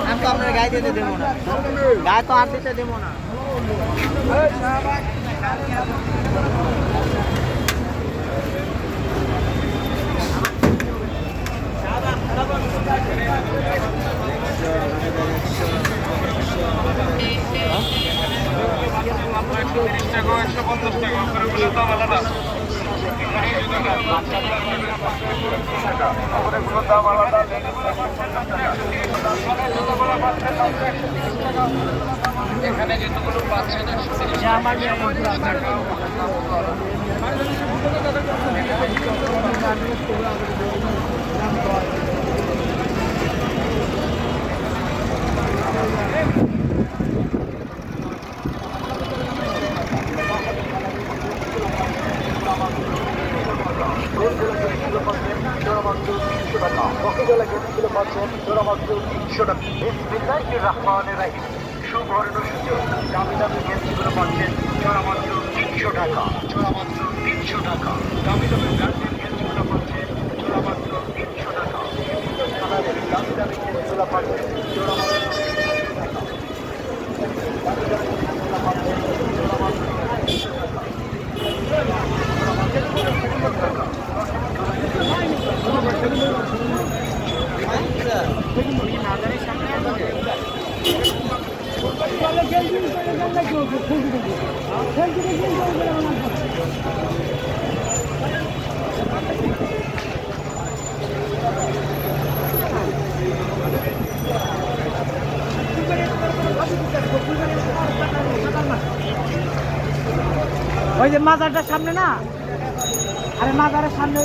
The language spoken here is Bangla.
আমি তো আপনার গায়ে দিতে দেবো না, গায়ে তো আর দিতে দেবো না। এখানে যেগুলো পাচ্ছেন সুবর্ণ সুযোগ দামি দামি গেঞ্জিগুলো পাচ্ছেন যারা মাত্র 300 টাকা, যারা মাত্র 300 টাকা, দামি দামি ব্র্যান্ডের গেঞ্জিগুলো পাচ্ছেন যারা মাত্র 300 টাকা, দামি দামি গেঞ্জিগুলো পাচ্ছেন যারা মাত্র 300 টাকা। ওই যে মাজারটার সামনে না, আরে মাজারের সামনে